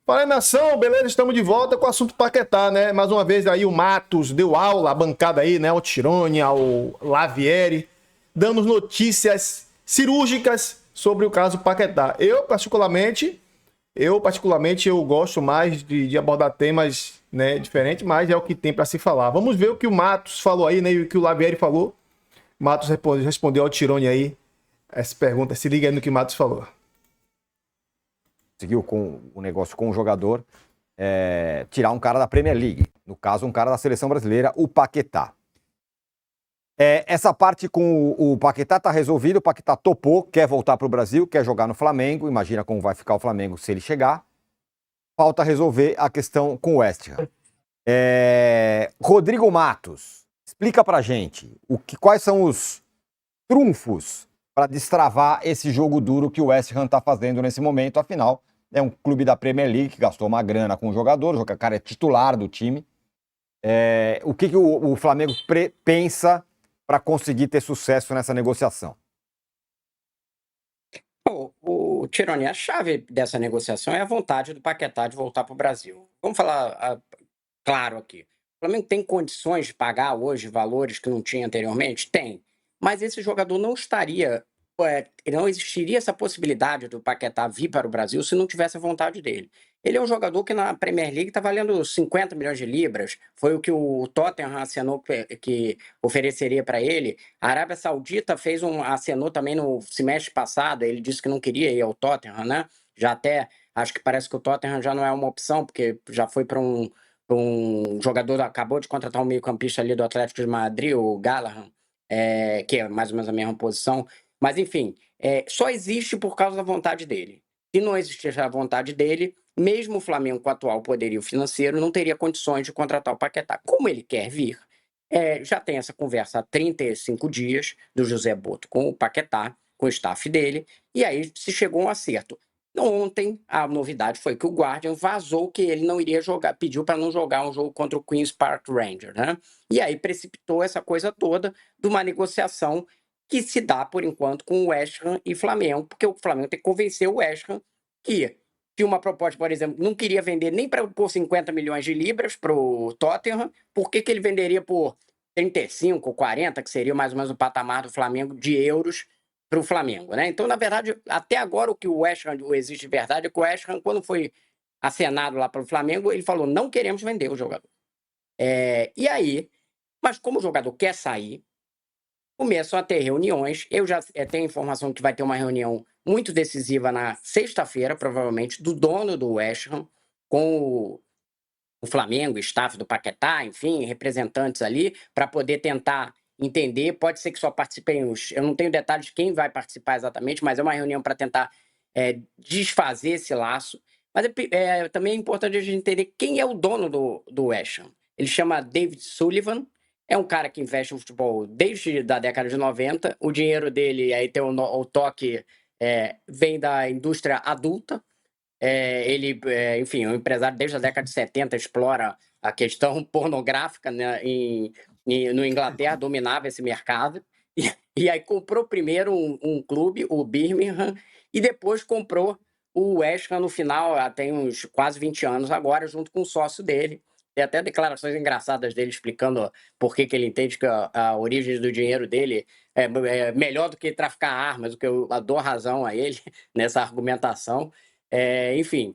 Fala, nação, beleza? Estamos de volta com o assunto Paquetá, né? Mais uma vez aí o Matos deu aula, a bancada aí, né? O Tirone, ao Lavieri, dando notícias cirúrgicas sobre o caso Paquetá. Eu gosto mais de abordar temas, né, diferentes, mas é o que tem para se falar. Vamos ver o que o Matos falou aí, né? E o que o Lavieri falou. Matos respondeu ao Tirone aí essa pergunta. Se liga aí no que Matos falou. Conseguiu com o negócio com o jogador tirar um cara da Premier League, no caso um cara da seleção brasileira, o Paquetá. Essa parte com o Paquetá tá resolvida, o Paquetá topou, quer voltar para o Brasil, quer jogar no Flamengo, imagina como vai ficar o Flamengo se ele chegar. Falta resolver a questão com o West Ham. Rodrigo Matos, explica pra gente quais são os trunfos para destravar esse jogo duro que o West Ham está fazendo nesse momento. Afinal, é um clube da Premier League que gastou uma grana com o jogador, o cara é titular do time. O que o Flamengo pensa para conseguir ter sucesso nessa negociação? O Tironi, a chave dessa negociação é a vontade do Paquetá de voltar para o Brasil. Vamos falar claro aqui. O Flamengo tem condições de pagar hoje valores que não tinha anteriormente? Tem. Mas esse jogador não estaria, não existiria essa possibilidade do Paquetá vir para o Brasil se não tivesse a vontade dele. Ele é um jogador que na Premier League está valendo 50 milhões de libras, foi o que o Tottenham assinou que ofereceria para ele. A Arábia Saudita assinou também no semestre passado, ele disse que não queria ir ao Tottenham, né? Já até, acho que parece que o Tottenham já não é uma opção, porque já foi para um jogador, acabou de contratar um meio-campista ali do Atlético de Madrid, o Gallagher, que é mais ou menos a mesma posição. Mas, enfim, só existe por causa da vontade dele. Se não existisse a vontade dele, mesmo o Flamengo com o atual poderio financeiro não teria condições de contratar o Paquetá. Como ele quer vir, já tem essa conversa há 35 dias do José Boto com o Paquetá, com o staff dele, e aí se chegou a um acerto. Ontem, a novidade foi que o Guardian vazou que ele não iria jogar, pediu para não jogar um jogo contra o Queen's Park Rangers, né? E aí precipitou essa coisa toda de uma negociação que se dá, por enquanto, com o West Ham e Flamengo, porque o Flamengo tem que convencer o West Ham que tinha uma proposta, por exemplo, não queria vender nem por 50 milhões de libras para o Tottenham, por que ele venderia por 35 ou 40, que seria mais ou menos o patamar do Flamengo, de euros para o Flamengo, né? Então, na verdade, até agora o que o West Ham existe de verdade é que o West Ham, quando foi acenado lá para o Flamengo, ele falou, não queremos vender o jogador. E aí, mas como o jogador quer sair, começam a ter reuniões. Eu já tenho informação que vai ter uma reunião muito decisiva na sexta-feira, provavelmente, do dono do West Ham, com o Flamengo, staff do Paquetá, enfim, representantes ali, para poder tentar entender. Pode ser que só participem eu não tenho detalhes de quem vai participar exatamente, mas é uma reunião para tentar desfazer esse laço. Mas também é importante a gente entender quem é o dono do West Ham. Ele chama David Sullivan, é um cara que investe no futebol desde a década de 90. O dinheiro dele, aí tem o toque, vem da indústria adulta. Ele, enfim, é um empresário desde a década de 70, explora a questão pornográfica, né, no Inglaterra, dominava esse mercado. E aí comprou primeiro um clube, o Birmingham, e depois comprou o West Ham no final, tem uns quase 20 anos agora, junto com o sócio dele. Tem até declarações engraçadas dele explicando por que ele entende que a origem do dinheiro dele é melhor do que traficar armas, o que eu dou razão a ele nessa argumentação. Enfim,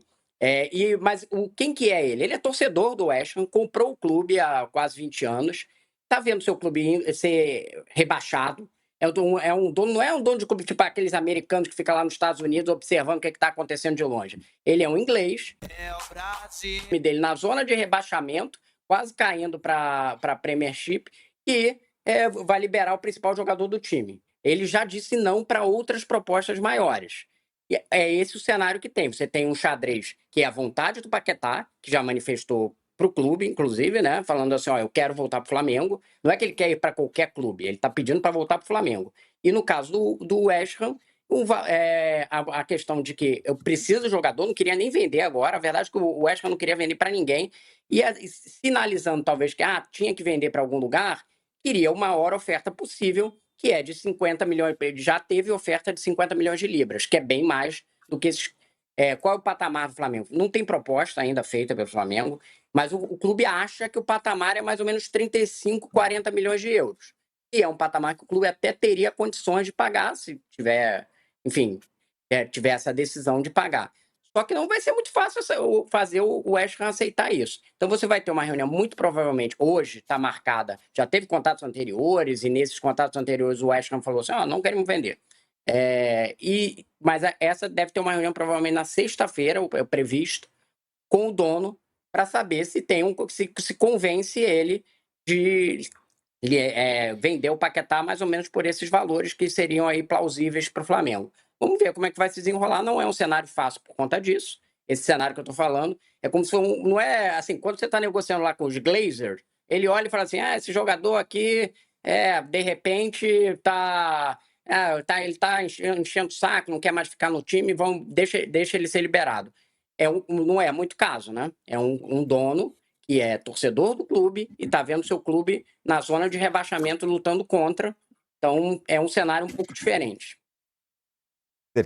mas quem que é ele? Ele é torcedor do West Ham, comprou o clube há quase 20 anos, está vendo seu clube ser rebaixado. Não é um dono de clube tipo aqueles americanos que ficam lá nos Estados Unidos observando o que está acontecendo de longe. Ele é um inglês, o time dele na zona de rebaixamento, quase caindo para a Premiership, e vai liberar o principal jogador do time. Ele já disse não para outras propostas maiores. E é esse o cenário que tem. Você tem um xadrez que é a vontade do Paquetá, que já manifestou para o clube, inclusive, né? Falando assim, eu quero voltar para o Flamengo. Não é que ele quer ir para qualquer clube, ele está pedindo para voltar para o Flamengo. E no caso do West Ham, a questão de que eu preciso do jogador, não queria nem vender agora. A verdade é que o West Ham não queria vender para ninguém. E sinalizando, talvez, que tinha que vender para algum lugar, queria uma maior oferta possível, que é de 50 milhões. Já teve oferta de 50 milhões de libras, que é bem mais do que esses Qual é o patamar do Flamengo? Não tem proposta ainda feita pelo Flamengo, mas o clube acha que o patamar é mais ou menos 35, 40 milhões de euros. E é um patamar que o clube até teria condições de pagar, se tiver, enfim, tiver essa decisão de pagar. Só que não vai ser muito fácil fazer o West Ham aceitar isso. Então você vai ter uma reunião, muito provavelmente, hoje está marcada, já teve contatos anteriores, e nesses contatos anteriores o West Ham falou assim, não queremos vender. Mas essa deve ter uma reunião provavelmente na sexta-feira, previsto, com o dono, para saber se se convence ele de vender o Paquetá mais ou menos por esses valores que seriam aí plausíveis para o Flamengo. Vamos ver como é que vai se desenrolar. Não é um cenário fácil por conta disso. Esse cenário que eu estou falando é como se não é assim, quando você está negociando lá com os Glazers, ele olha e fala assim, esse jogador aqui, de repente, ele tá enchendo o saco, não quer mais ficar no time, deixa ele ser liberado. Não é muito caso, né? É um dono que é torcedor do clube e está vendo seu clube na zona de rebaixamento lutando contra. Então, é um cenário um pouco diferente.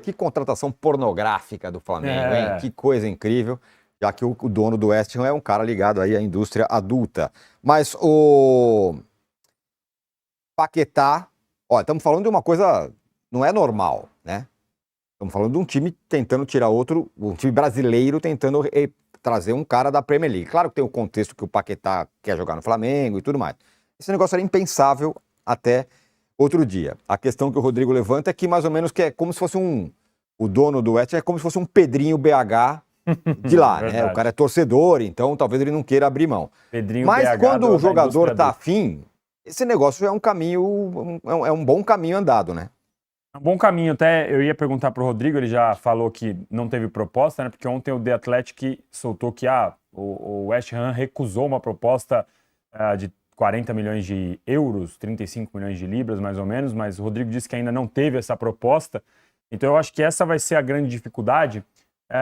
Que contratação pornográfica do Flamengo, hein? Que coisa incrível, já que o dono do West Ham é um cara ligado aí à indústria adulta. Mas o Paquetá, olha, estamos falando de uma coisa, não é normal, né? Estamos falando de um time tentando tirar um time brasileiro tentando trazer um cara da Premier League. Claro que tem o contexto que o Paquetá quer jogar no Flamengo e tudo mais. Esse negócio era impensável até outro dia. A questão que o Rodrigo levanta é que mais ou menos que é como se fosse o dono do West Ham é como se fosse um Pedrinho BH de lá, né? O cara é torcedor, então talvez ele não queira abrir mão. Mas BH quando o jogador tá afim, esse negócio é um caminho, é um bom caminho andado, né? Um bom caminho, até eu ia perguntar para o Rodrigo, ele já falou que não teve proposta, né? Porque ontem o The Athletic soltou que o West Ham recusou uma proposta de 40 milhões de euros, 35 milhões de libras mais ou menos, mas o Rodrigo disse que ainda não teve essa proposta, então eu acho que essa vai ser a grande dificuldade.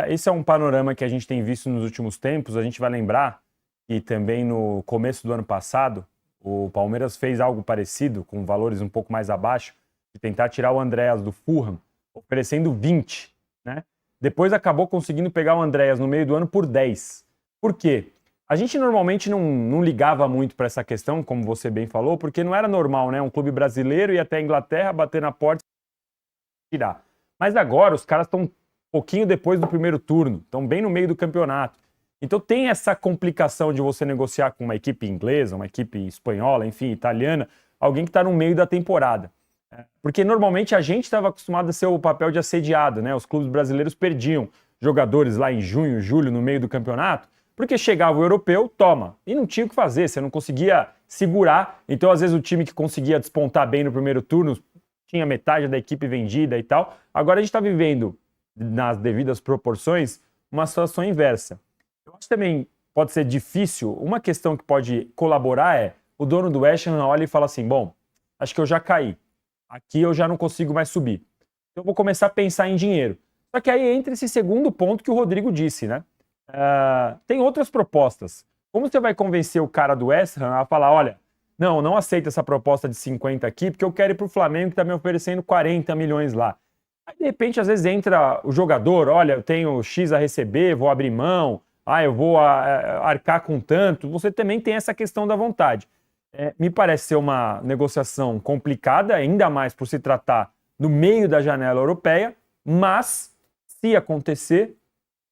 Esse é um panorama que a gente tem visto nos últimos tempos, a gente vai lembrar que também no começo do ano passado, o Palmeiras fez algo parecido, com valores um pouco mais abaixo, de tentar tirar o Andréas do Fulham, oferecendo 20, né? Depois acabou conseguindo pegar o Andréas no meio do ano por 10. Por quê? A gente normalmente não ligava muito para essa questão, como você bem falou, porque não era normal, né? Um clube brasileiro ir até a Inglaterra, bater na porta e tirar. Mas agora os caras estão um pouquinho depois do primeiro turno, estão bem no meio do campeonato. Então tem essa complicação de você negociar com uma equipe inglesa, uma equipe espanhola, enfim, italiana, alguém que está no meio da temporada. Porque normalmente a gente estava acostumado a ser o papel de assediado, né? Os clubes brasileiros perdiam jogadores lá em junho, julho, no meio do campeonato, porque chegava o europeu, toma. E não tinha o que fazer, você não conseguia segurar. Então, às vezes, o time que conseguia despontar bem no primeiro turno tinha metade da equipe vendida e tal. Agora a gente está vivendo, nas devidas proporções, uma situação inversa. Eu acho que também pode ser difícil. Uma questão que pode colaborar é o dono do West Ham olha e fala assim, bom, acho que eu já caí. Aqui eu já não consigo mais subir. Então eu vou começar a pensar em dinheiro. Só que aí entra esse segundo ponto que o Rodrigo disse, né? Tem outras propostas. Como você vai convencer o cara do West Ham a falar, olha, não aceita essa proposta de 50 aqui, porque eu quero ir pro Flamengo que está me oferecendo 40 milhões lá. Aí, de repente, às vezes entra o jogador, olha, eu tenho X a receber, vou abrir mão, eu vou arcar com tanto. Você também tem essa questão da vontade. Me parece ser uma negociação complicada, ainda mais por se tratar no meio da janela europeia, mas, se acontecer,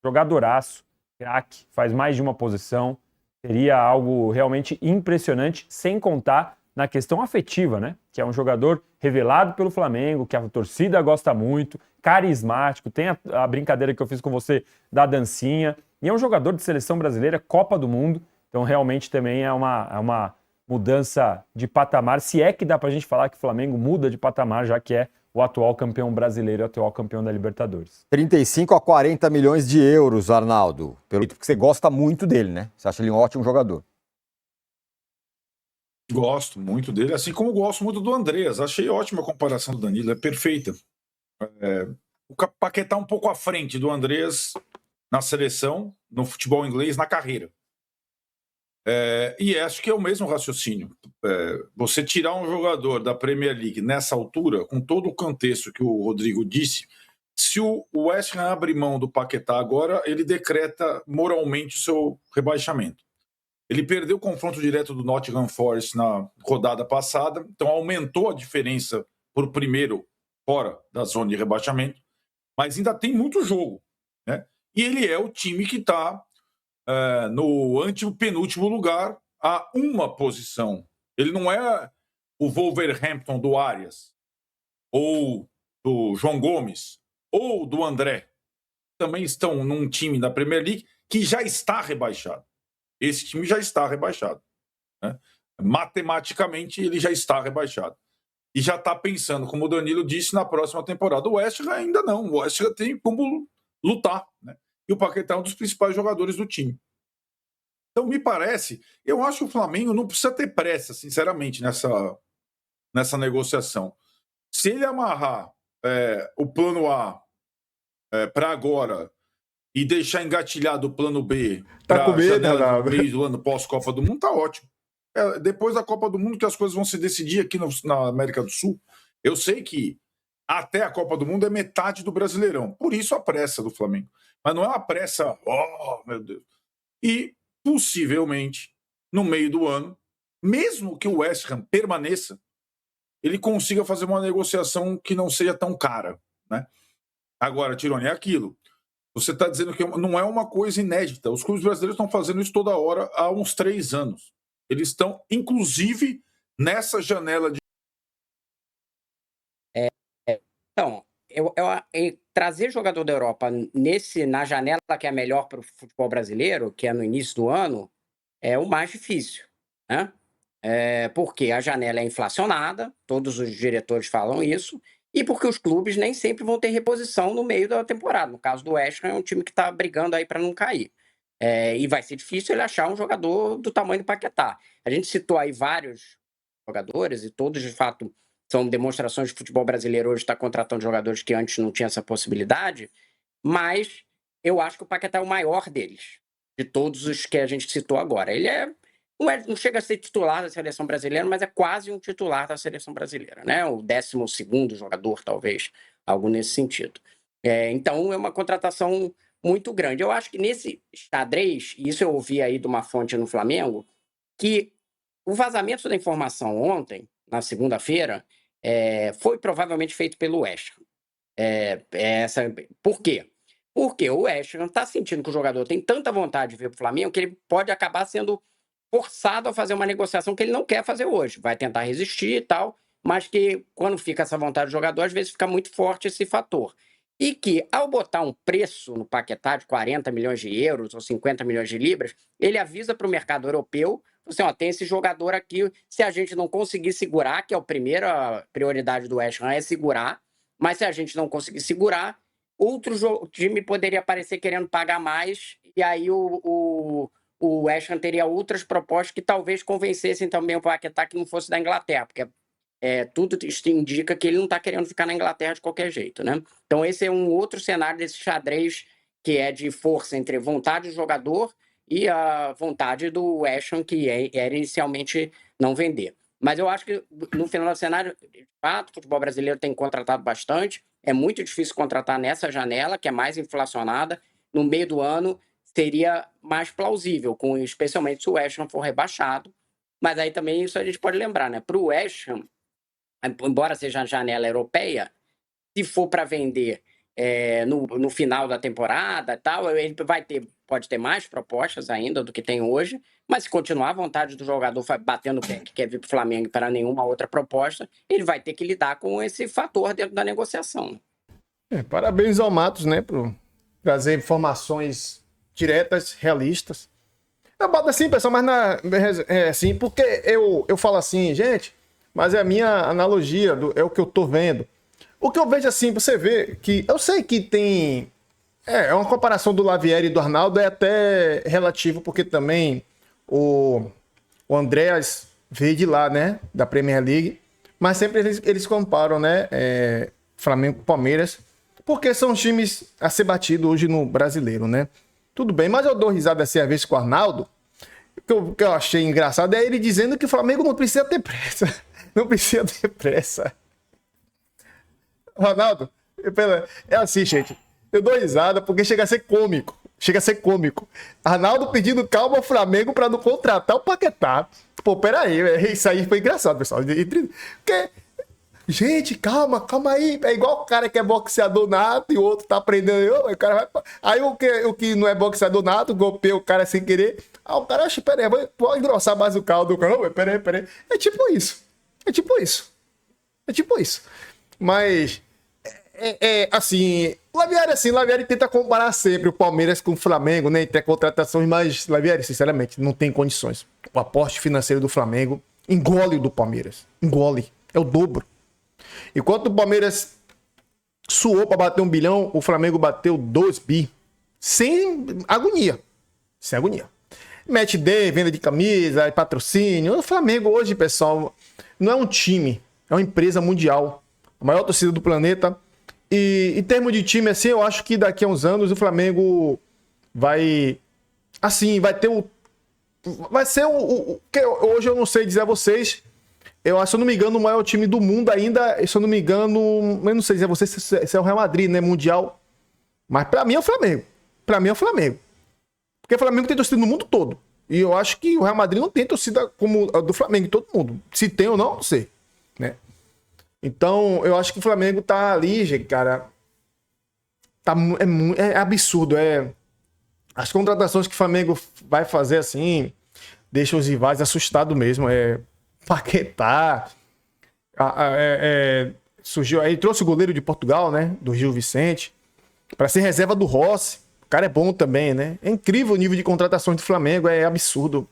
jogadoraço, craque, faz mais de uma posição, seria algo realmente impressionante, sem contar na questão afetiva, né? Que é um jogador revelado pelo Flamengo, que a torcida gosta muito, carismático, tem a brincadeira que eu fiz com você da dancinha, e é um jogador de seleção brasileira, Copa do Mundo, então realmente também é uma mudança de patamar, se é que dá pra gente falar que o Flamengo muda de patamar, já que é o atual campeão brasileiro, o atual campeão da Libertadores. 35 a 40 milhões de euros, Arnaldo, pelo que você gosta muito dele, né? Você acha ele um ótimo jogador? Gosto muito dele, assim como gosto muito do Andreas. Achei ótima a comparação do Danilo, é perfeita. O Paquetá um pouco à frente do Andreas na seleção, no futebol inglês, na carreira. E acho que é o mesmo raciocínio. Você tirar um jogador da Premier League nessa altura, com todo o contexto que o Rodrigo disse, Se o West Ham abrir mão do Paquetá agora, ele decreta moralmente o seu rebaixamento. Ele perdeu o confronto direto do Nottingham Forest na rodada passada, então aumentou a diferença por primeiro fora da zona de rebaixamento, mas ainda tem muito jogo, né? E ele é o time que está no antepenúltimo lugar a uma posição. Ele não é o Wolverhampton do Arias, ou do João Gomes, ou do André. Também estão num time da Premier League que já está rebaixado. Esse time já está rebaixado, né? Matematicamente, ele já está rebaixado. E já está pensando, como o Danilo disse, na próxima temporada. O West Ham ainda não. O West Ham tem como lutar, né? E o Paquetá é um dos principais jogadores do time. Então, me parece... Eu acho que o Flamengo não precisa ter pressa, sinceramente, nessa negociação. Se ele amarrar o plano A para agora e deixar engatilhado o plano B Tá com para medo, janela Ronaldo? do meio do ano pós-Copa do Mundo, tá ótimo. Depois da Copa do Mundo que as coisas vão se decidir aqui na América do Sul. Eu sei que até a Copa do Mundo é metade do Brasileirão. Por isso a pressa do Flamengo. Mas não é uma pressa, oh, meu Deus. E, possivelmente, no meio do ano, mesmo que o West Ham permaneça, ele consiga fazer uma negociação que não seja tão cara, né? Agora, Tironi, é aquilo. Você está dizendo que não é uma coisa inédita. Os clubes brasileiros estão fazendo isso toda hora há uns 3 anos. Eles estão, inclusive, nessa janela de... Então, trazer jogador da Europa na janela que é a melhor para o futebol brasileiro, que é no início do ano, é o mais difícil, né? Porque a janela é inflacionada, todos os diretores falam isso, e porque os clubes nem sempre vão ter reposição no meio da temporada. No caso do West Ham, é um time que está brigando aí para não cair. E vai ser difícil ele achar um jogador do tamanho do Paquetá. A gente citou aí vários jogadores, e todos, de fato, são demonstrações de futebol brasileiro hoje está contratando jogadores que antes não tinham essa possibilidade, mas eu acho que o Paquetá é o maior deles, de todos os que a gente citou agora. Ele não chega a ser titular da seleção brasileira, mas é quase um titular da seleção brasileira, né? O 12º jogador, talvez, algo nesse sentido. Então, é uma contratação muito grande. Eu acho que nesse xadrez, e isso eu ouvi aí de uma fonte no Flamengo, que o vazamento da informação ontem, na segunda-feira, foi provavelmente feito pelo West Ham. Por quê? Porque o West Ham está sentindo que o jogador tem tanta vontade de vir para o Flamengo que ele pode acabar sendo forçado a fazer uma negociação que ele não quer fazer hoje. Vai tentar resistir e tal, mas que quando fica essa vontade do jogador, às vezes fica muito forte esse fator. E que, ao botar um preço no Paquetá de 40 milhões de euros ou 50 milhões de libras, ele avisa para o mercado europeu, assim, tem esse jogador aqui, se a gente não conseguir segurar, que é a primeira prioridade do West Ham, é segurar, mas se a gente não conseguir segurar, outro time poderia aparecer querendo pagar mais, e aí o West Ham teria outras propostas que talvez convencessem também o Paquetá que não fosse da Inglaterra, porque tudo isso indica que ele não está querendo ficar na Inglaterra de qualquer jeito, né? Então esse é um outro cenário desse xadrez que é de força entre vontade do jogador e a vontade do West Ham, que era inicialmente não vender. Mas eu acho que no final do cenário, de fato, o futebol brasileiro tem contratado bastante, é muito difícil contratar nessa janela, que é mais inflacionada, no meio do ano seria mais plausível, especialmente se o West Ham for rebaixado. Mas aí também isso a gente pode lembrar, né? Para o West Ham, embora seja a janela europeia, se for para vender no final da temporada, tal, ele pode ter mais propostas ainda do que tem hoje, mas se continuar a vontade do jogador batendo o pé que quer vir para o Flamengo para nenhuma outra proposta, ele vai ter que lidar com esse fator dentro da negociação. Parabéns ao Matos, né, por trazer informações diretas, realistas. Eu boto assim, pessoal, mas assim, porque eu falo assim, gente, mas é a minha analogia, é o que eu tô vendo. O que eu vejo assim, você vê que... Eu sei que tem... uma comparação do Lavieri e do Arnaldo é até relativo, porque também o Andreas veio de lá, né, da Premier League, mas sempre eles comparam, né, Flamengo com Palmeiras, porque são times a ser batido hoje no brasileiro, né? Tudo bem, mas eu dou risada assim, às vezes, com o Arnaldo. O que eu achei engraçado é ele dizendo que o Flamengo não precisa ter pressa. Não precisa ter pressa. Ronaldo, É assim, gente. Eu dou risada porque chega a ser cômico. Chega a ser cômico. Arnaldo pedindo calma ao Flamengo pra não contratar o Paquetá. Pô, peraí. Isso aí foi engraçado, pessoal. Porque... Gente, calma aí. É igual o cara que é boxeador nato e o outro tá aprendendo. O cara vai... Aí o que não é boxeador nato, golpeia o cara sem querer. Ah, o cara acha, peraí, vou engrossar mais o caldo do cara. Peraí. É tipo isso. Mas, assim, Lavieri tenta comparar sempre o Palmeiras com o Flamengo, né? Tem contratações, mas Lavieri, sinceramente, não tem condições. O aporte financeiro do Flamengo engole o do Palmeiras. Engole. É o dobro. Enquanto o Palmeiras suou para bater 1 bilhão, o Flamengo bateu 2 bi. Sem agonia. Match day, venda de camisa, patrocínio. O Flamengo hoje, pessoal, não é um time. É uma empresa mundial. A maior torcida do planeta. E em termos de time, assim, eu acho que daqui a uns anos o Flamengo vai... Assim, vai ter o... Vai ser o que hoje eu não sei dizer a vocês... Eu acho, se eu não me engano, o maior time do mundo ainda, se eu não me engano, eu não sei dizer a vocês se é o Real Madrid, né, mundial. Mas pra mim é o Flamengo. Porque o Flamengo tem torcida no mundo todo. E eu acho que o Real Madrid não tem torcida como a do Flamengo em todo mundo. Se tem ou não sei, né? Então, eu acho que o Flamengo tá ali, gente, cara. É absurdo, as contratações que o Flamengo vai fazer, assim, deixam os rivais assustados mesmo, Paquetá, surgiu aí, trouxe o goleiro de Portugal, né, do Gil Vicente, para ser reserva do Rossi. O cara é bom também, né? É incrível o nível de contratações do Flamengo, é absurdo.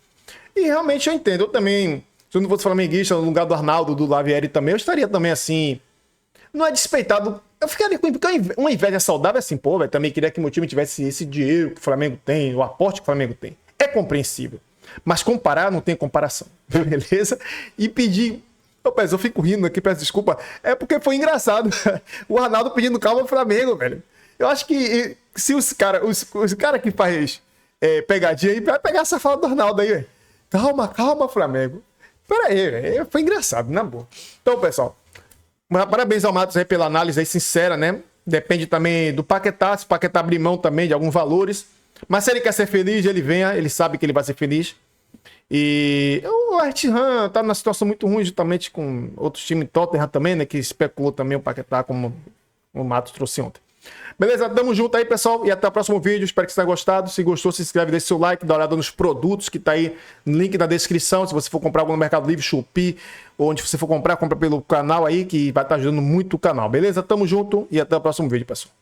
E realmente eu entendo, eu também, se eu não fosse flamenguista no lugar do Arnaldo, do Lavieri também, eu estaria também assim, não é despeitado, eu ficaria com uma inveja saudável assim, pô, velho, também queria que meu time tivesse esse dinheiro que o Flamengo tem, o aporte que o Flamengo tem. É compreensível. Mas comparar, não tem comparação. Beleza? E pedir... Eu fico rindo aqui, peço desculpa. É porque foi engraçado. O Arnaldo pedindo calma ao Flamengo, velho. Eu acho que se os cara que faz pegadinha aí, vai pegar essa fala do Arnaldo aí, velho. Calma, Flamengo. Pera aí, velho. Foi engraçado, na boa. Então, pessoal, parabéns ao Matos aí pela análise aí sincera, né? Depende também do Paquetá, se o Paquetá abrir mão também de alguns valores. Mas se ele quer ser feliz, ele venha, ele sabe que ele vai ser feliz. E o West Ham tá numa situação muito ruim, justamente com outros times, Tottenham também, né? Que especulou também o Paquetá, como o Matos trouxe ontem. Beleza? Tamo junto aí, pessoal. E até o próximo vídeo. Espero que você tenha gostado. Se gostou, se inscreve, deixa seu like, dá uma olhada nos produtos que tá aí no link na descrição. Se você for comprar algum no Mercado Livre, Shopee, ou onde você for comprar, compra pelo canal aí, que vai estar ajudando muito o canal. Beleza? Tamo junto e até o próximo vídeo, pessoal.